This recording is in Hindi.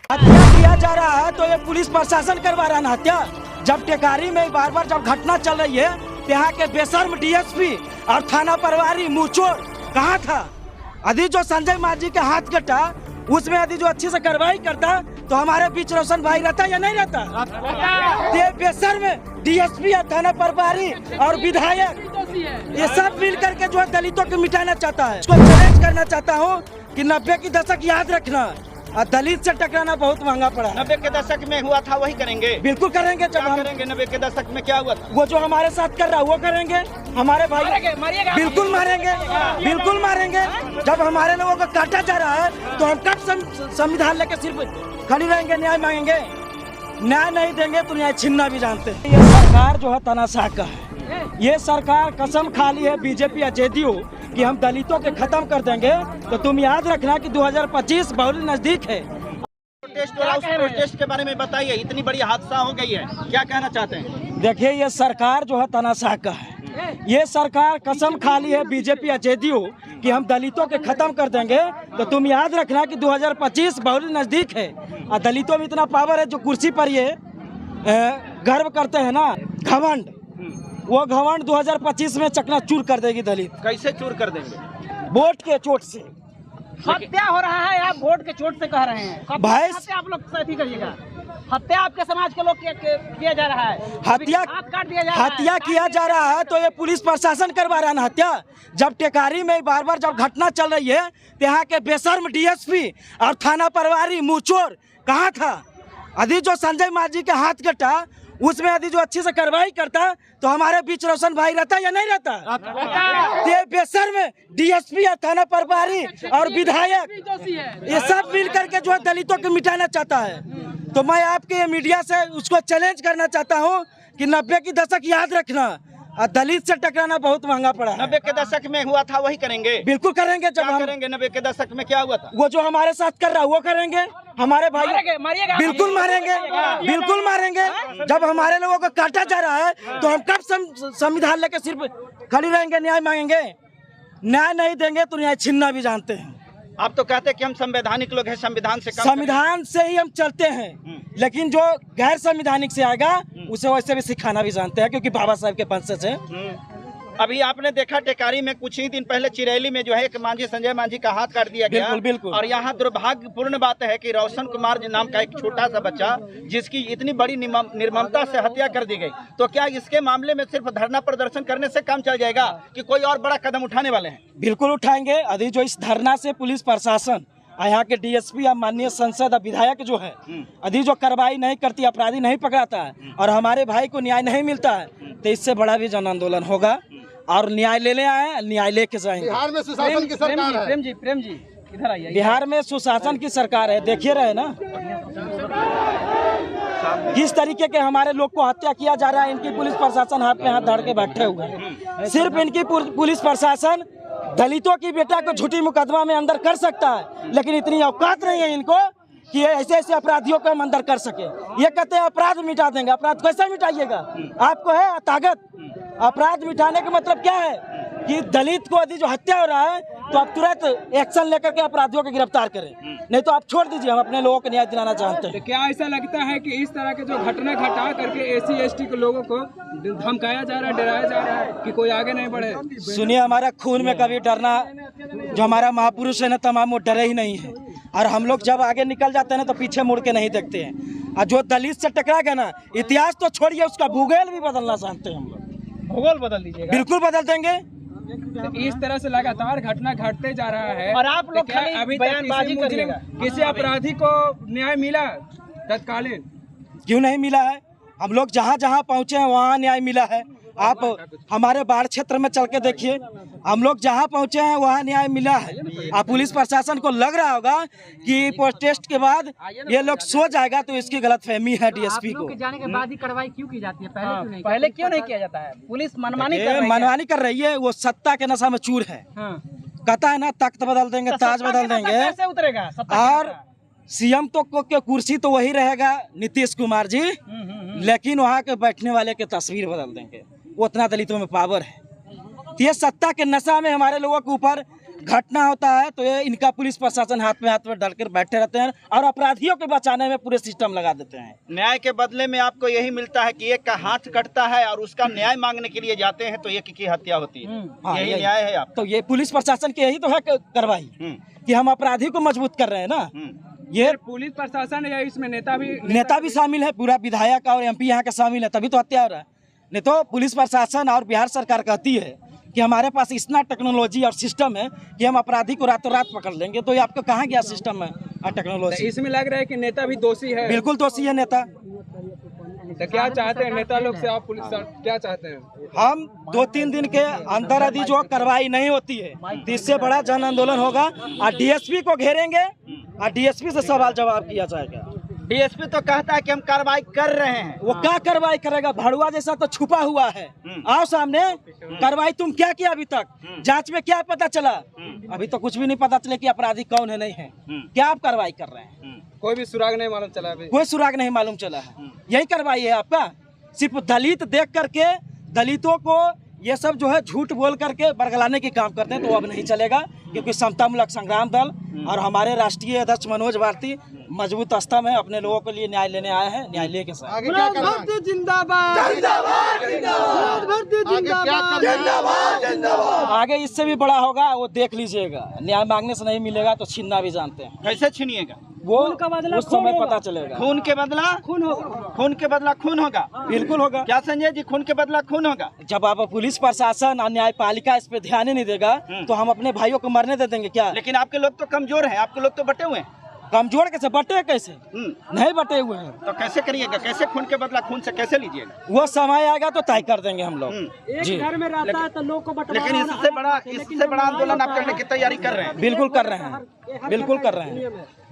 हत्या किया जा रहा है तो ये पुलिस प्रशासन करवा रहा है ना हत्या। जब टेकारी में बार बार जब घटना चल रही है तो यहाँ के बेशर्म डीएसपी और थाना प्रभारी मुँहचोड़ कहाँ था? यदि जो संजय माझी के हाथ कटा उसमें यदि जो अच्छी से कार्रवाई करता तो हमारे बीच रोशन भाई रहता या नहीं रहता? ये बेशर्म डीएसपी और थाना प्रभारी और विधायक ये सब मिल करके जो है दलितों को मिटाना चाहता है। इसको चैलेंज करना चाहता हूँ कि 90 की दशक याद रखना और दलित से टकराना बहुत महंगा पड़ा। 90 के दशक में हुआ था वही करेंगे, बिल्कुल करेंगे। जब हम करेंगे 90 के दशक में क्या हुआ था वो जो हमारे साथ कर रहा है वो करेंगे। हमारे भाई बिल्कुल मारेंगे, बिल्कुल मारेंगे। जब हमारे लोगों को काटा जा रहा है तो हम कब संविधान लेके सिर्फ खड़ी रहेंगे, न्याय मांगेंगे? न्याय नहीं देंगे तो न्याय छीनना भी जानते हैं। ये सरकार जो है तानाशाह का है। ये सरकार कसम खा ली है बीजेपी या जेडीयू कि हम दलितों के खत्म कर देंगे। तो तुम याद रखना कि 2025 बहुत नजदीक है। प्रोटेस्ट के बारे में बताइए, इतनी बड़ी हादसा हो गई है, क्या कहना चाहते हैं? देखिए ये सरकार जो है तानाशाह का है। ये सरकार कसम खा ली है बीजेपी या जेडीयू कि हम दलितों के खत्म कर देंगे। तो तुम याद रखना कि 2025 बहुत नजदीक है। और दलितों में इतना पावर है जो कुर्सी पर ये गर्व करते हैं ना, घमंड, वो घमंड 2025 में चकनाचूर कर देगी दलित। कैसे चूर कर देंगे? वोट के चोट से। हत्या हो रहा है, आप वोट के चोट से कह रहे हैं। भाई हत्या आप लोग सही करिएगा। हत्या आपके समाज के लोग किया जा रहा है। हत्या काट दिया जा रहा है। हत्या किया जा रहा है तो ये पुलिस प्रशासन करवा रहा है ना हत्या। जब टेकारी में बार बार जब घटना चल रही है तो यहाँ के बेशर्म डीएसपी और थाना प्रभारी मुँहचोड़ कहाँ था? यदि जो संजय माझी के हाथ कटा उसमें यदि जो अच्छी से कार्रवाई करता तो हमारे बीच रोशन भाई रहता या नहीं रहता? ये बेशर्म डीएसपी और थाना प्रभारी और विधायक ये सब मिल करके जो है दलितों को मिटाना चाहता है। तो मैं आपके ये मीडिया से उसको चैलेंज करना चाहता हूँ कि 90 की दशक याद रखना और दलित से टकराना बहुत महंगा पड़ा है। 90 के दशक में हुआ था वही करेंगे, बिल्कुल करेंगे। जब हम करेंगे 90 के दशक में क्या हुआ था वो जो हमारे साथ कर रहा है वो करेंगे। हमारे भाई बिल्कुल मारेंगे, बिल्कुल मारेंगे। जब हमारे लोगों को काटा जा रहा है तो हम कब संविधान लेके सिर्फ खड़ी रहेंगे, न्याय मांगेंगे? न्याय नहीं देंगे तो न्याय छीनना भी जानते हैं। आप तो कहते हैं कि हम संवैधानिक लोग हैं, संविधान से संविधान से ही हम चलते हैं, लेकिन जो गैर संविधानिक से आएगा उसे वैसे भी सिखाना भी जानते हैं क्योंकि बाबा साहब के वंशज है। अभी आपने देखा टेकारी में कुछ ही दिन पहले चिरैली में जो है एक मांझी, संजय माझी का हाथ काट दिया गया। बिल्कुल, बिल्कुल। और यहाँ दुर्भाग्यपूर्ण बात है कि रोशन कुमार नाम का एक छोटा सा बच्चा जिसकी इतनी बड़ी निर्ममता से हत्या कर दी गई, तो क्या इसके मामले में सिर्फ धरना प्रदर्शन करने से काम चल जाएगा कि कोई और बड़ा कदम उठाने वाले हैं? बिल्कुल उठाएंगे। यदि जो इस धरना से पुलिस प्रशासन यहाँ के डीएसपी या माननीय संसद और विधायक जो है यदि जो कार्रवाई नहीं करती, अपराधी नहीं पकड़ाता है और हमारे भाई को न्याय नहीं मिलता है तो इससे बड़ा भी जन आंदोलन होगा और न्याय लेने आए, न्याय लेके जाएंगे। बिहार में सुशासन की सरकार है। प्रेम जी इधर आइए। बिहार में सुशासन की सरकार है, देखिए रहे ना किस तरीके के हमारे लोग को हत्या किया जा रहा है। इनकी पुलिस प्रशासन हाथ में हाथ धर के बैठे हुए हैं। सिर्फ इनकी पुलिस प्रशासन दलितों की बेटा को झूठी मुकदमा में अंदर कर सकता है, लेकिन इतनी औकात नहीं है इनको कि ऐसे ऐसे अपराधियों को हम अंदर कर सके। ये कहते हैं अपराध मिटा देंगे। अपराध कैसे मिटाइएगा? आपको है ताकत? अपराध मिटाने का मतलब क्या है कि दलित को यदि जो हत्या हो रहा है तो आप तुरंत एक्शन लेकर के अपराधियों को गिरफ्तार करें, नहीं तो आप छोड़ दीजिए। हम अपने लोगों को न्याय दिलाना चाहते हैं। तो क्या ऐसा लगता है कि इस तरह के जो घटना घटा करके एसी एसटी के लोगों को धमकाया जा रहा है, डराया जा रहा है कि कोई आगे नहीं बढ़े? सुनिए, हमारा खून में कभी डरना, जो हमारा महापुरुष है ना तमाम, वो डरे ही नहीं है। और हम लोग जब आगे निकल जाते हैं ना तो पीछे मुड़ के नहीं देखते हैं। और जो दलित से टकरा गया ना, इतिहास तो छोड़िए, उसका भूगोल भी बदलना चाहते हैं हम लोग। भूगोल बदल दीजिएगा? बिल्कुल बदल देंगे। तो इस तरह से लगातार घटना घटते जा रहा है और आप लोग क्या खाली अभी बयानबाजी करिएगा? किसी अपराधी को न्याय मिला तत्कालीन? क्यों नहीं मिला है? हम लोग जहाँ जहाँ पहुँचे हैं वहाँ न्याय मिला है। आप हमारे बाढ़ क्षेत्र में चल के देखिए, हम लोग जहाँ पहुँचे हैं वहाँ न्याय मिला है। आप पुलिस प्रशासन को लग रहा होगा कि प्रोटेस्ट के बाद ये लोग सो जाएगा, तो इसकी गलतफहमी है डीएसपी को। जाने के बाद ही कार्रवाई क्यों की जाती है? पहले क्यों नहीं किया जाता है? पुलिस मनमानी कर रही है। वो सत्ता के नशा में चूर है। कहता है ना तख्त बदल देंगे, ताज बदल देंगे। कैसे उतरेगा? और सीएम तो के कुर्सी तो वही रहेगा, नीतीश कुमार जी, लेकिन वहाँ के बैठने वाले के तस्वीर बदल देंगे। उतना दलितों में पावर है। ये सत्ता के नशा में हमारे लोगों के ऊपर घटना होता है तो ये इनका पुलिस प्रशासन हाथ में डालकर बैठे रहते हैं और अपराधियों को बचाने में पूरे सिस्टम लगा देते हैं। न्याय के बदले में आपको यही मिलता है कि एक का हाथ कटता है और उसका न्याय मांगने के लिए जाते हैं तो एक की हत्या होती है। हाँ, यही न्याय है आप। तो ये पुलिस प्रशासन की यही तो है कार्रवाई कि हम अपराधी को मजबूत कर रहे हैं ना। ये पुलिस प्रशासन या इसमें नेता भी शामिल है, पूरा विधायक और MP यहाँ का शामिल है, तभी तो हत्या हो रहा है। नहीं तो पुलिस प्रशासन और बिहार सरकार कहती है कि हमारे पास इतना टेक्नोलॉजी और सिस्टम है कि हम अपराधी को रातों रात पकड़ लेंगे। तो ये आपको कहाँ गया सिस्टम है और टेक्नोलॉजी? इसमें लग रहा है कि नेता भी दोषी है। बिल्कुल दोषी है नेता। तो क्या चाहते हैं नेता लोग से आप, पुलिस क्या चाहते हैं? हम 2-3 दिन के अंदर यदि जो कार्रवाई नहीं होती है तो इससे बड़ा जन आंदोलन होगा और DSP को घेरेंगे और DSP से सवाल जवाब किया जाएगा। DSP तो कहता है कि हम कार्रवाई कर रहे हैं। वो क्या कार्रवाई करेगा? भड़ुआ जैसा तो छुपा हुआ है। आओ सामने, कार्रवाई तुम क्या किया अभी तक? जांच में क्या पता चला? अभी तो कुछ भी नहीं पता चले कि अपराधी कौन है नहीं है। क्या आप कार्रवाई कर रहे हैं? कोई भी सुराग नहीं मालूम चला अभी। कोई सुराग नहीं मालूम चला है। यही कार्रवाई है आपका? सिर्फ दलित देख करके दलितों को ये सब जो है झूठ बोल करके बरगलाने की काम करते हैं, तो अब नहीं चलेगा। क्योंकि समतामूलक संग्राम दल और हमारे राष्ट्रीय अध्यक्ष मनोज भारती मजबूत स्तंभ है, अपने लोगों के लिए न्याय लेने आए हैं, न्यायालय के साथ। आगे क्या करना है? आगे इससे भी बड़ा होगा, वो देख लीजिएगा। न्याय मांगने से नहीं मिलेगा तो छीनना भी जानते हैं। कैसे छीनिएगा? वो उस समय पता चलेगा। खून के बदला खून होगा। खून के बदला खून होगा। बिल्कुल होगा। क्या संजय जी, खून के बदला खून होगा? जब आप पुलिस प्रशासन और न्यायपालिका इस पे ध्यान ही नहीं देगा तो हम अपने भाइयों को मरने दे देंगे क्या? लेकिन आपके लोग तो कमजोर हैं, आपके लोग तो बटे हुए हैं। कमजोर कैसे बटे? कैसे नहीं बटे हुए हैं? तो कैसे करिएगा? कैसे खून के बदला खून से कैसे लीजिएगा? वो समय आएगा तो तय कर देंगे हम लोग। जी, घर में रहता है तो लोग को लेकिन इससे बड़ा आंदोलन आप करने की तैयारी कर रहे हैं? बिल्कुल कर रहे हैं, बिल्कुल कर रहे हैं।